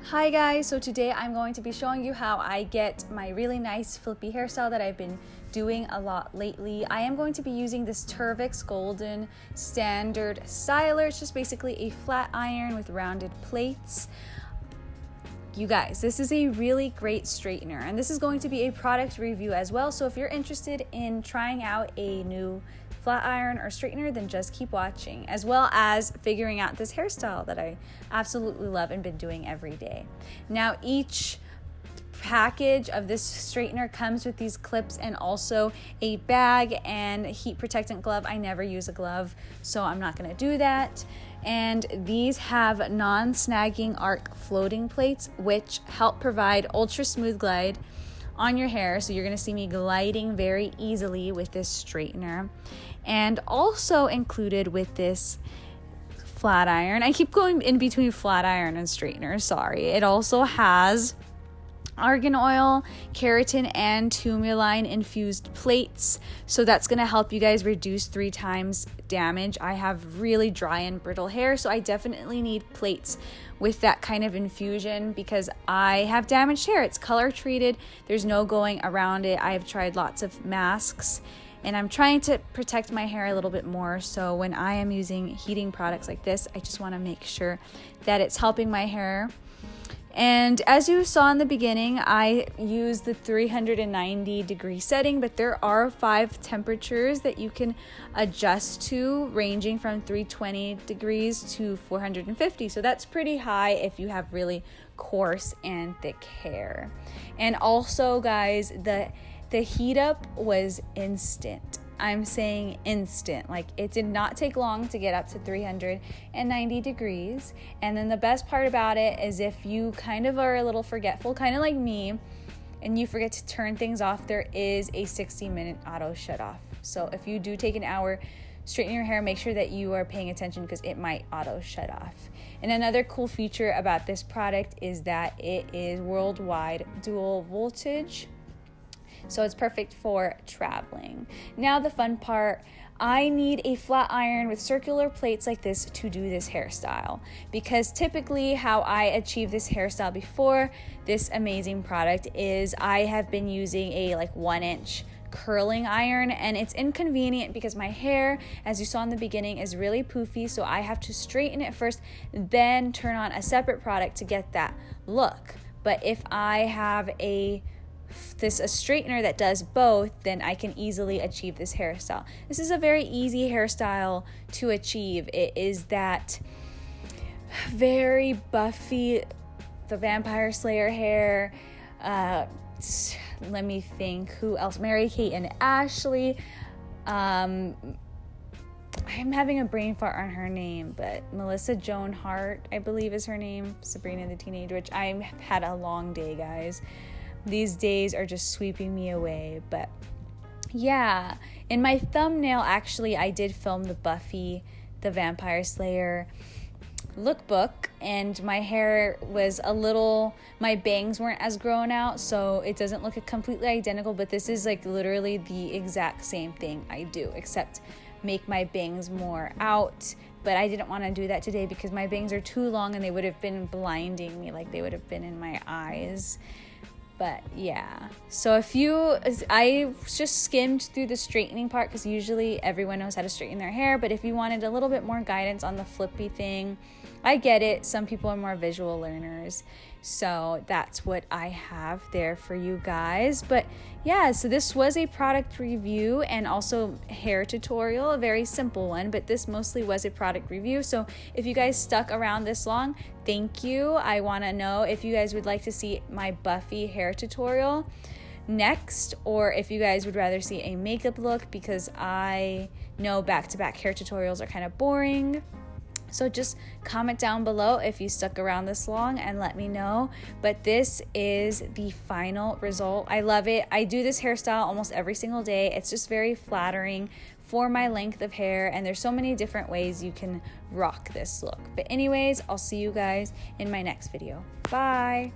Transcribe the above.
Hi guys, so today I'm going to be showing you how I get my really nice flippy hairstyle that I've been doing a lot lately. I am going to be using this Terviiix Golden Standard Styler. It's just basically a flat iron with rounded plates. You guys, this is a really great straightener, and this is going to be a product review as well. So if you're interested in trying out a new flat iron or straightener, then just keep watching, as well as figuring out this hairstyle that I absolutely love and been doing every day. Now, each package of this straightener comes with these clips and also a bag and heat protectant glove. I never use a glove, so I'm not going to do that. And these have non-snagging arc floating plates, which help provide ultra smooth glide on your hair. So you're going to see me gliding very easily with this straightener. And also included with this flat iron, I keep going in between flat iron and straightener, sorry. It also has argan oil, keratin, and tourmaline infused plates. So that's going to help you guys reduce 3 times damage. I have really dry and brittle hair, so I definitely need plates with that kind of infusion because I have damaged hair. It's color treated. There's no going around it. I've tried lots of masks and I'm trying to protect my hair a little bit more. So when I am using heating products like this, I just want to make sure that it's helping my hair. And as you saw in the beginning, I use the 390 degree setting, but there are 5 temperatures that you can adjust to, ranging from 320 degrees to 450. So that's pretty high if you have really coarse and thick hair. And also, guys, the heat up was instant. I'm saying instant. Like, it did not take long to get up to 390 degrees. And then the best part about it is if you kind of are a little forgetful, kind of like me, and you forget to turn things off, there is a 60-minute auto shut off. So if you do take an hour straightening your hair, make sure that you are paying attention because it might auto shut off. And another cool feature about this product is that it is worldwide dual voltage. So it's perfect for traveling. Now the fun part, I need a flat iron with circular plates like this to do this hairstyle, because typically how I achieve this hairstyle before this amazing product is I have been using a 1-inch curling iron, and it's inconvenient because my hair, as you saw in the beginning, is really poofy, so I have to straighten it first, then turn on a separate product to get that look. But if I have a straightener that does both, then I can easily achieve this hairstyle. This is a very easy hairstyle to achieve. It is that very Buffy the Vampire Slayer hair. Let me think, who else? Mary-Kate and Ashley. I'm having a brain fart on her name, but Melissa Joan Hart, I believe, is her name. Sabrina the Teenage Witch. I've had a long day, guys. These days are just sweeping me away. But yeah, in my thumbnail, actually, I did film the Buffy the Vampire Slayer lookbook, and my hair was my bangs weren't as grown out, so it doesn't look completely identical, but this is literally the exact same thing I do, except make my bangs more out. But I didn't want to do that today because my bangs are too long and they would have been blinding me, like they would have been in my eyes. But yeah, so I just skimmed through the straightening part because usually everyone knows how to straighten their hair. But if you wanted a little bit more guidance on the flippy thing, I get it. Some people are more visual learners. So that's what I have there for you guys. But yeah, so this was a product review and also hair tutorial, a very simple one, but this mostly was a product review. So if you guys stuck around this long, thank you. I want to know if you guys would like to see my Buffy hair tutorial next, or if you guys would rather see a makeup look, because I know back-to-back hair tutorials are kind of boring. So just comment down below if you stuck around this long and let me know. But this is the final result. I love it. I do this hairstyle almost every single day. It's just very flattering for my length of hair, and there's so many different ways you can rock this look. But anyways, I'll see you guys in my next video. Bye.